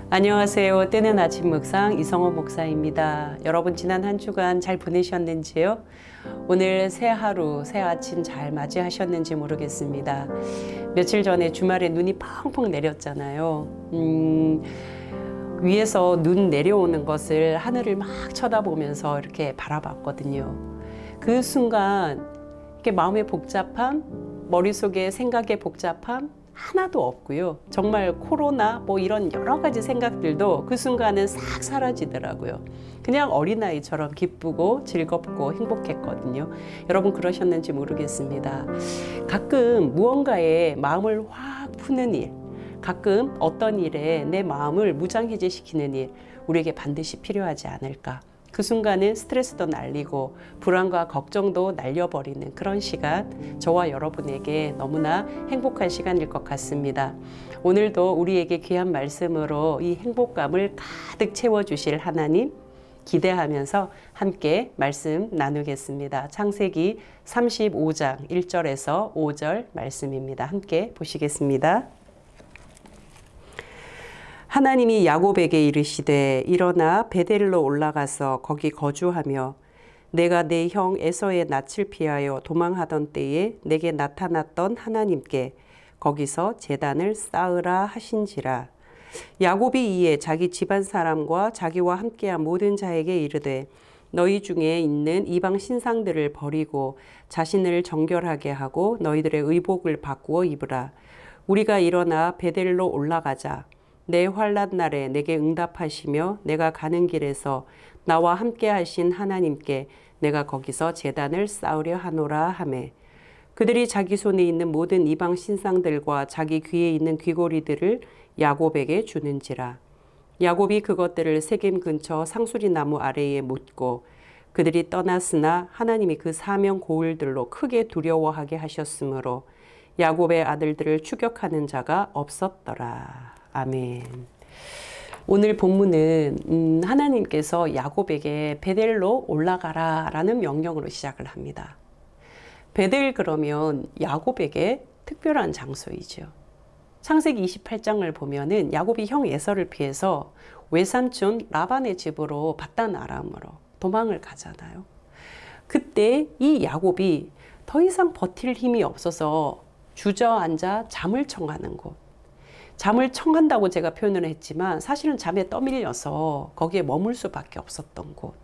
안녕하세요. 때는 아침 묵상 이성호 목사입니다. 여러분 지난 한 주간 잘 보내셨는지요? 오늘 새 하루, 새 아침 잘 맞이하셨는지 모르겠습니다. 며칠 전에 주말에 눈이 펑펑 내렸잖아요. 위에서 눈 내려오는 것을 하늘을 막 쳐다보면서 이렇게 바라봤거든요. 그 순간 이렇게 마음의 복잡함, 머릿속에 생각의 복잡함 하나도 없고요. 정말 코로나 뭐 이런 여러 가지 생각들도 그 순간은 싹 사라지더라고요. 그냥 어린아이처럼 기쁘고 즐겁고 행복했거든요. 여러분 그러셨는지 모르겠습니다. 가끔 무언가에 마음을 확 푸는 일, 가끔 어떤 일에 내 마음을 무장해제시키는 일, 우리에게 반드시 필요하지 않을까. 그 순간은 스트레스도 날리고 불안과 걱정도 날려버리는 그런 시간, 저와 여러분에게 너무나 행복한 시간일 것 같습니다. 오늘도 우리에게 귀한 말씀으로 이 행복감을 가득 채워주실 하나님 기대하면서 함께 말씀 나누겠습니다. 창세기 35장 1절에서 5절 말씀입니다. 함께 보시겠습니다. 하나님이 야곱에게 이르시되 일어나 베델로 올라가서 거기 거주하며 내가 내 형 에서의 낯을 피하여 도망하던 때에 내게 나타났던 하나님께 거기서 제단을 쌓으라 하신지라. 야곱이 이에 자기 집안 사람과 자기와 함께한 모든 자에게 이르되 너희 중에 있는 이방 신상들을 버리고 자신을 정결하게 하고 너희들의 의복을 바꾸어 입으라. 우리가 일어나 베델로 올라가자. 내 환난 날에 내게 응답하시며 내가 가는 길에서 나와 함께 하신 하나님께 내가 거기서 제단을 쌓으려 하노라 하매 그들이 자기 손에 있는 모든 이방 신상들과 자기 귀에 있는 귀고리들을 야곱에게 주는지라. 야곱이 그것들을 세겜 근처 상수리 나무 아래에 묻고 그들이 떠났으나 하나님이 그 사명 고을들로 크게 두려워하게 하셨으므로 야곱의 아들들을 추격하는 자가 없었더라. 아멘. 오늘 본문은 하나님께서 야곱에게 베델로 올라가라 라는 명령으로 시작을 합니다. 베델 그러면 야곱에게 특별한 장소이죠. 창세기 28장을 보면은 야곱이 형 에서를 피해서 외삼촌 라반의 집으로 밧단 아람으로 도망을 가잖아요. 그때 이 야곱이 더 이상 버틸 힘이 없어서 주저앉아 잠을 청하는 곳. 잠을 청한다고 제가 표현을 했지만 사실은 잠에 떠밀려서 거기에 머물 수밖에 없었던 곳.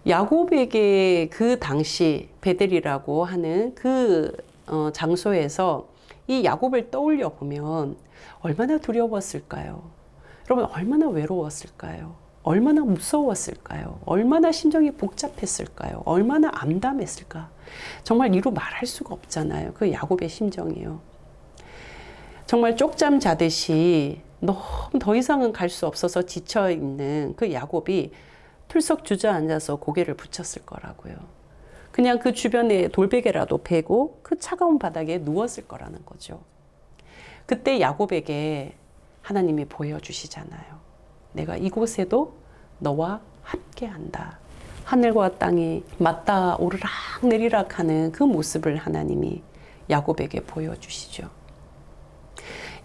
야곱에게 그 당시 베델이라고 하는 그 장소에서 이 야곱을 떠올려 보면 얼마나 두려웠을까요? 여러분 얼마나 외로웠을까요? 얼마나 무서웠을까요? 얼마나 심정이 복잡했을까요? 얼마나 암담했을까? 정말 이루 말할 수가 없잖아요. 그 야곱의 심정이요. 정말 쪽잠 자듯이 너무 더 이상은 갈 수 없어서 지쳐있는 그 야곱이 풀썩 주저앉아서 고개를 붙였을 거라고요. 그냥 그 주변에 돌베개라도 베고 그 차가운 바닥에 누웠을 거라는 거죠. 그때 야곱에게 하나님이 보여주시잖아요. 내가 이곳에도 너와 함께한다. 하늘과 땅이 맞닿아 오르락 내리락 하는 그 모습을 하나님이 야곱에게 보여주시죠.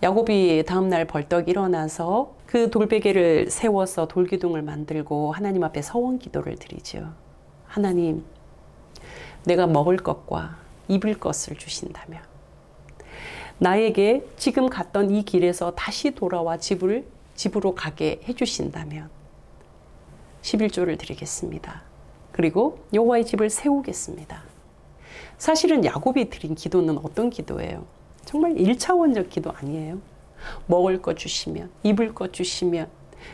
야곱이 다음날 벌떡 일어나서 그 돌베개를 세워서 돌기둥을 만들고 하나님 앞에 서원 기도를 드리죠. 하나님, 내가 먹을 것과 입을 것을 주신다면 나에게 지금 갔던 이 길에서 다시 돌아와 집으로 가게 해주신다면 11조를 드리겠습니다. 그리고 여호와의 집을 세우겠습니다. 사실은 야곱이 드린 기도는 어떤 기도예요? 정말 1차원적 기도 아니에요. 먹을 것 주시면, 입을 것 주시면,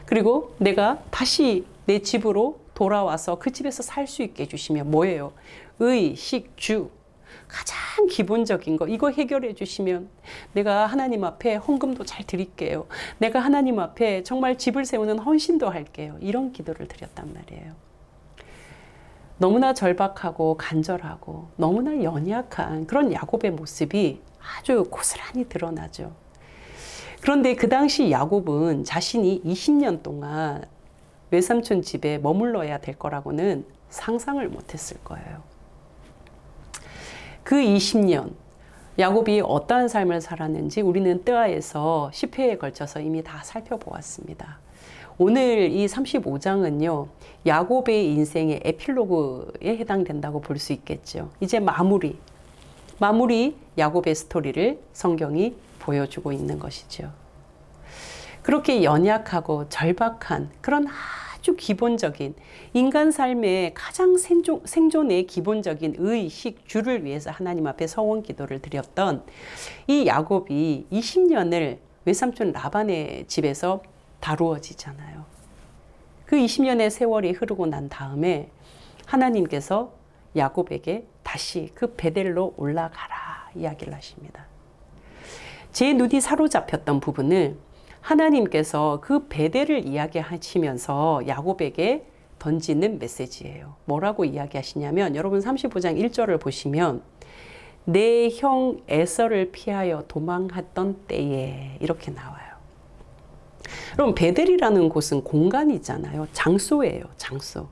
그리고 내가 다시 내 집으로 돌아와서 그 집에서 살 수 있게 해주시면 뭐예요? 의, 식, 주. 가장 기본적인 거 이거 해결해 주시면 내가 하나님 앞에 헌금도 잘 드릴게요. 내가 하나님 앞에 정말 집을 세우는 헌신도 할게요. 이런 기도를 드렸단 말이에요. 너무나 절박하고 간절하고 너무나 연약한 그런 야곱의 모습이 아주 고스란히 드러나죠. 그런데 그 당시 야곱은 자신이 20년 동안 외삼촌 집에 머물러야 될 거라고는 상상을 못했을 거예요. 그 20년 야곱이 어떠한 삶을 살았는지 우리는 뜨아에서 10회에 걸쳐서 이미 다 살펴보았습니다. 오늘 이 35장은요, 야곱의 인생의 에필로그에 해당된다고 볼 수 있겠죠. 이제 마무리 야곱의 스토리를 성경이 보여주고 있는 것이죠. 그렇게 연약하고 절박한 그런 아주 기본적인 인간 삶의 가장 생존의 기본적인 의식 주를 위해서 하나님 앞에 서원 기도를 드렸던 이 야곱이 20년을 외삼촌 라반의 집에서 다루어지잖아요. 그 20년의 세월이 흐르고 난 다음에 하나님께서 야곱에게 다시 그 베델로 올라가라 이야기를 하십니다. 제 눈이 사로잡혔던 부분을 하나님께서 그 베델을 이야기하시면서 야곱에게 던지는 메시지예요. 뭐라고 이야기하시냐면 여러분 35장 1절을 보시면 내 형 에서를 피하여 도망했던 때에 이렇게 나와요. 여러분 베델이라는 곳은 공간이잖아요. 장소예요. 장소.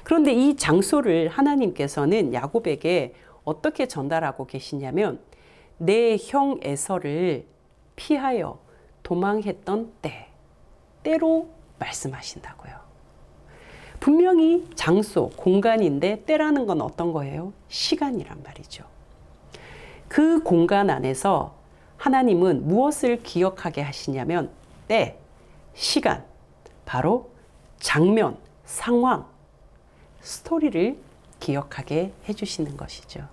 그런데 이 장소를 하나님께서는 야곱에게 어떻게 전달하고 계시냐면 내 형 에서를 피하여 도망했던 때로 말씀하신다고요. 분명히 장소, 공간인데 때라는 건 어떤 거예요? 시간이란 말이죠. 그 공간 안에서 하나님은 무엇을 기억하게 하시냐면 때, 시간, 바로 장면, 상황, 스토리를 기억하게 해주시는 것이죠.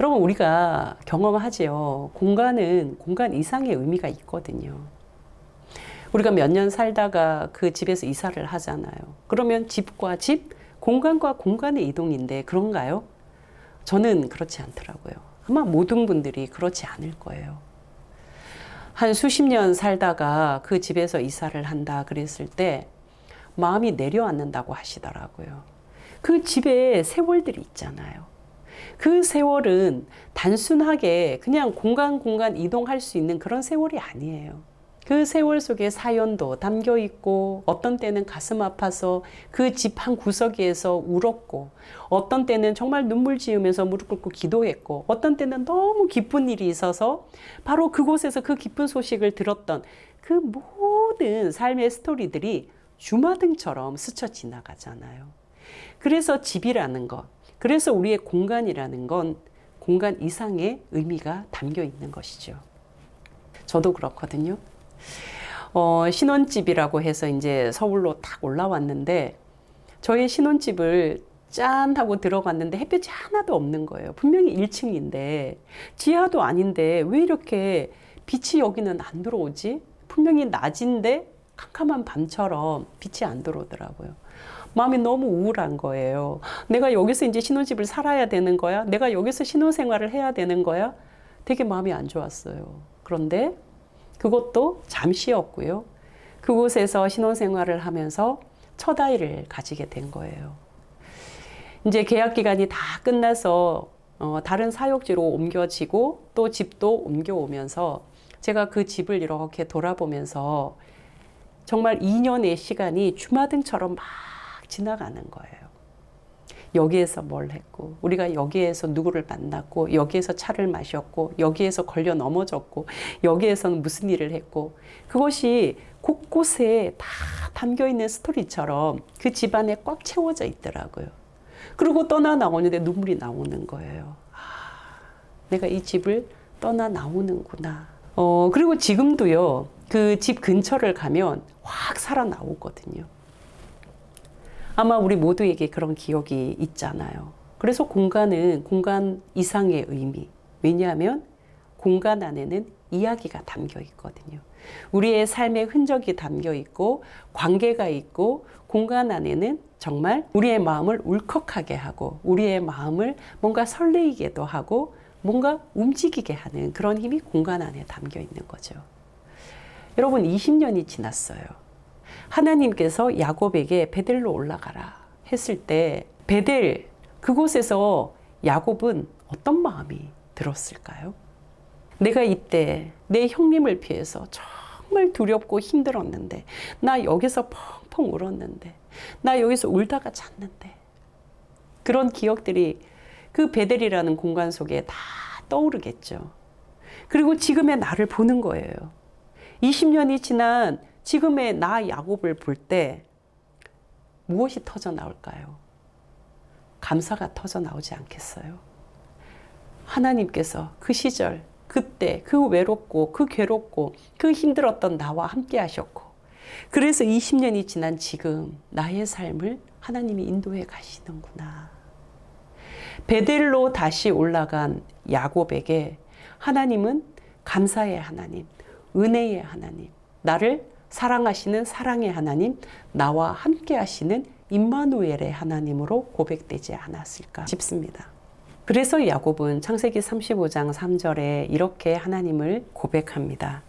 여러분 우리가 경험하지요. 공간은 공간 이상의 의미가 있거든요. 우리가 몇 년 살다가 그 집에서 이사를 하잖아요. 그러면 집과 집, 공간과 공간의 이동인데 그런가요? 저는 그렇지 않더라고요. 아마 모든 분들이 그렇지 않을 거예요. 한 수십 년 살다가 그 집에서 이사를 한다 그랬을 때 마음이 내려앉는다고 하시더라고요. 그 집에 세월들이 있잖아요. 그 세월은 단순하게 그냥 공간 이동할 수 있는 그런 세월이 아니에요. 그 세월 속에 사연도 담겨 있고 어떤 때는 가슴 아파서 그 집 한 구석에서 울었고 어떤 때는 정말 눈물 지으면서 무릎 꿇고 기도했고 어떤 때는 너무 기쁜 일이 있어서 바로 그곳에서 그 기쁜 소식을 들었던 그 모든 삶의 스토리들이 주마등처럼 스쳐 지나가잖아요. 그래서 집이라는 것, 그래서 우리의 공간이라는 건 공간 이상의 의미가 담겨 있는 것이죠. 저도 그렇거든요. 신혼집이라고 해서 이제 서울로 딱 올라왔는데 저희 신혼집을 짠 하고 들어갔는데 햇볕이 하나도 없는 거예요. 분명히 1층인데 지하도 아닌데 왜 이렇게 빛이 여기는 안 들어오지? 분명히 낮인데 캄캄한 밤처럼 빛이 안 들어오더라고요. 마음이 너무 우울한 거예요. 내가 여기서 이제 신혼집을 살아야 되는 거야? 내가 여기서 신혼생활을 해야 되는 거야? 되게 마음이 안 좋았어요. 그런데 그것도 잠시였고요. 그곳에서 신혼생활을 하면서 첫 아이를 가지게 된 거예요. 이제 계약 기간이 다 끝나서 다른 사역지로 옮겨지고 또 집도 옮겨오면서 제가 그 집을 이렇게 돌아보면서 정말 2년의 시간이 주마등처럼 막 지나가는 거예요. 여기에서 뭘 했고 우리가 여기에서 누구를 만났고 여기에서 차를 마셨고 여기에서 걸려 넘어졌고 여기에서는 무슨 일을 했고 그것이 곳곳에 다 담겨있는 스토리처럼 그 집안에 꽉 채워져 있더라고요. 그리고 떠나 나오는데 눈물이 나오는 거예요. 내가 이 집을 떠나 나오는구나. 그리고 지금도요. 그 집 근처를 가면 확 살아나오거든요. 아마 우리 모두에게 그런 기억이 있잖아요. 그래서 공간은 공간 이상의 의미. 왜냐하면 공간 안에는 이야기가 담겨 있거든요. 우리의 삶의 흔적이 담겨 있고 관계가 있고 공간 안에는 정말 우리의 마음을 울컥하게 하고 우리의 마음을 뭔가 설레이게도 하고 뭔가 움직이게 하는 그런 힘이 공간 안에 담겨 있는 거죠. 여러분 20년이 지났어요. 하나님께서 야곱에게 베델로 올라가라 했을 때 베델 그곳에서 야곱은 어떤 마음이 들었을까요? 내가 이때 내 형님을 피해서 정말 두렵고 힘들었는데 나 여기서 펑펑 울었는데 나 여기서 울다가 잤는데 그런 기억들이 그 베델이라는 공간 속에 다 떠오르겠죠. 그리고 지금의 나를 보는 거예요. 20년이 지난 지금의 나 야곱을 볼 때 무엇이 터져 나올까요? 감사가 터져 나오지 않겠어요? 하나님께서 그 시절, 그때 그 외롭고 그 괴롭고 그 힘들었던 나와 함께 하셨고, 그래서 20년이 지난 지금 나의 삶을 하나님이 인도해 가시는구나. 베델로 다시 올라간 야곱에게 하나님은 감사의 하나님, 은혜의 하나님, 나를 사랑하시는 사랑의 하나님, 나와 함께 하시는 임마누엘의 하나님으로 고백되지 않았을까 싶습니다. 그래서 야곱은 창세기 35장 3절에 이렇게 하나님을 고백합니다.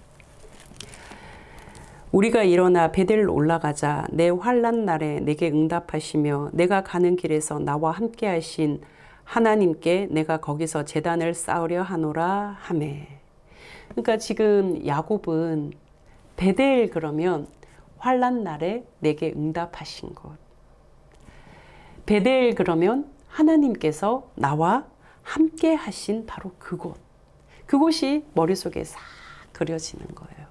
우리가 일어나 베델로 올라가자. 내 환난 날에 내게 응답하시며 내가 가는 길에서 나와 함께 하신 하나님께 내가 거기서 제단을 쌓으려 하노라 하매. 그러니까 지금 야곱은 베델 그러면 환난 날에 내게 응답하신 곳. 베델 그러면 하나님께서 나와 함께 하신 바로 그곳. 그곳이 머릿속에 싹 그려지는 거예요.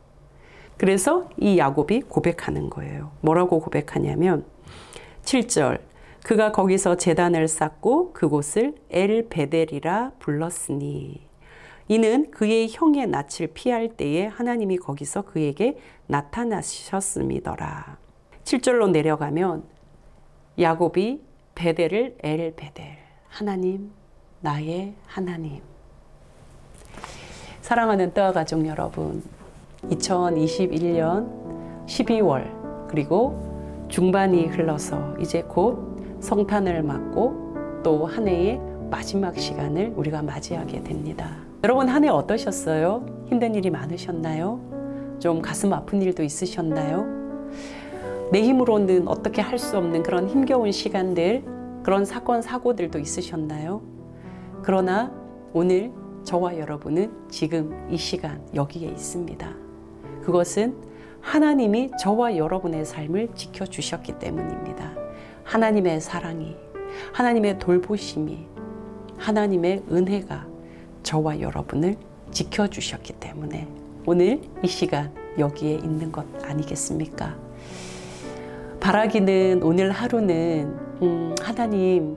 그래서 이 야곱이 고백하는 거예요. 뭐라고 고백하냐면 7절 그가 거기서 제단을 쌓고 그곳을 엘 베델이라 불렀으니 이는 그의 형의 낯을 피할 때에 하나님이 거기서 그에게 나타나셨음이더라. 7절로 내려가면 야곱이 베델을 엘 베델, 하나님, 나의 하나님. 사랑하는 뜨아 가족 여러분, 2021년 12월 그리고 중반이 흘러서 이제 곧 성탄을 맞고 또 한 해의 마지막 시간을 우리가 맞이하게 됩니다. 여러분 한 해 어떠셨어요? 힘든 일이 많으셨나요? 좀 가슴 아픈 일도 있으셨나요? 내 힘으로는 어떻게 할 수 없는 그런 힘겨운 시간들, 그런 사건 사고들도 있으셨나요? 그러나 오늘 저와 여러분은 지금 이 시간 여기에 있습니다. 그것은 하나님이 저와 여러분의 삶을 지켜주셨기 때문입니다. 하나님의 사랑이, 하나님의 돌보심이, 하나님의 은혜가 저와 여러분을 지켜주셨기 때문에 오늘 이 시간 여기에 있는 것 아니겠습니까? 바라기는 오늘 하루는 하나님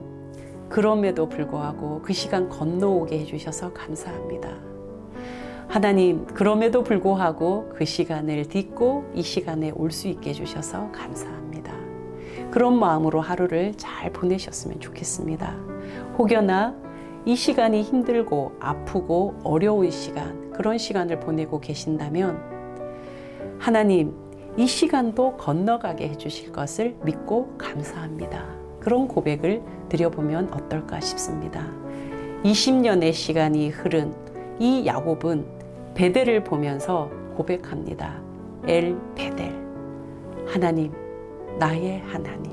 그럼에도 불구하고 그 시간 건너오게 해주셔서 감사합니다. 하나님 그럼에도 불구하고 그 시간을 딛고 이 시간에 올 수 있게 해주셔서 감사합니다. 그런 마음으로 하루를 잘 보내셨으면 좋겠습니다. 혹여나 이 시간이 힘들고 아프고 어려운 시간, 그런 시간을 보내고 계신다면 하나님 이 시간도 건너가게 해주실 것을 믿고 감사합니다. 그런 고백을 드려보면 어떨까 싶습니다. 20년의 시간이 흐른 이 야곱은 베델을 보면서 고백합니다. 엘 베델, 하나님, 나의 하나님.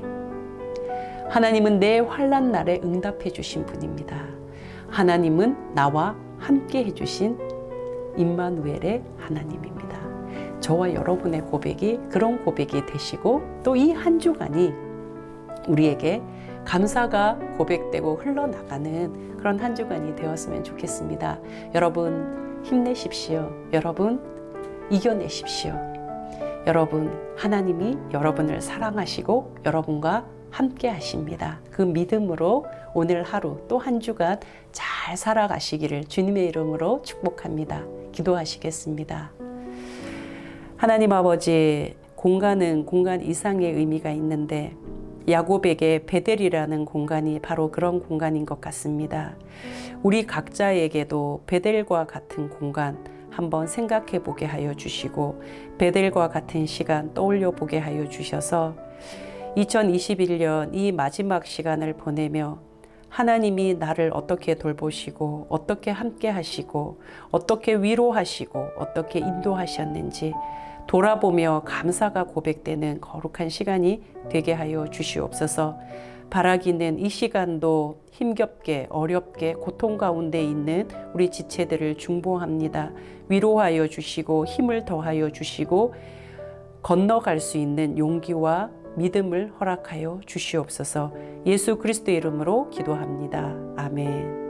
하나님은 내 환난 날에 응답해 주신 분입니다. 하나님은 나와 함께 해주신 임마누엘의 하나님입니다. 저와 여러분의 고백이 그런 고백이 되시고 또 이 한 주간이 우리에게 감사가 고백되고 흘러나가는 그런 한 주간이 되었으면 좋겠습니다. 여러분 힘내십시오. 여러분 이겨내십시오. 여러분 하나님이 여러분을 사랑하시고 여러분과 함께 하십니다. 그 믿음으로 오늘 하루 또 한 주간 잘 살아가시기를 주님의 이름으로 축복합니다. 기도하시겠습니다. 하나님 아버지, 공간은 공간 이상의 의미가 있는데 야곱에게 베델이라는 공간이 바로 그런 공간인 것 같습니다. 우리 각자에게도 베델과 같은 공간 한번 생각해 보게 하여 주시고 베델과 같은 시간 떠올려 보게 하여 주셔서 2021년 이 마지막 시간을 보내며 하나님이 나를 어떻게 돌보시고 어떻게 함께 하시고 어떻게 위로하시고 어떻게 인도하셨는지 돌아보며 감사가 고백되는 거룩한 시간이 되게 하여 주시옵소서. 바라기는 이 시간도 힘겹게 어렵게 고통 가운데 있는 우리 지체들을 중보합니다. 위로하여 주시고 힘을 더하여 주시고 건너갈 수 있는 용기와 믿음을 허락하여 주시옵소서. 예수 그리스도의 이름으로 기도합니다. 아멘.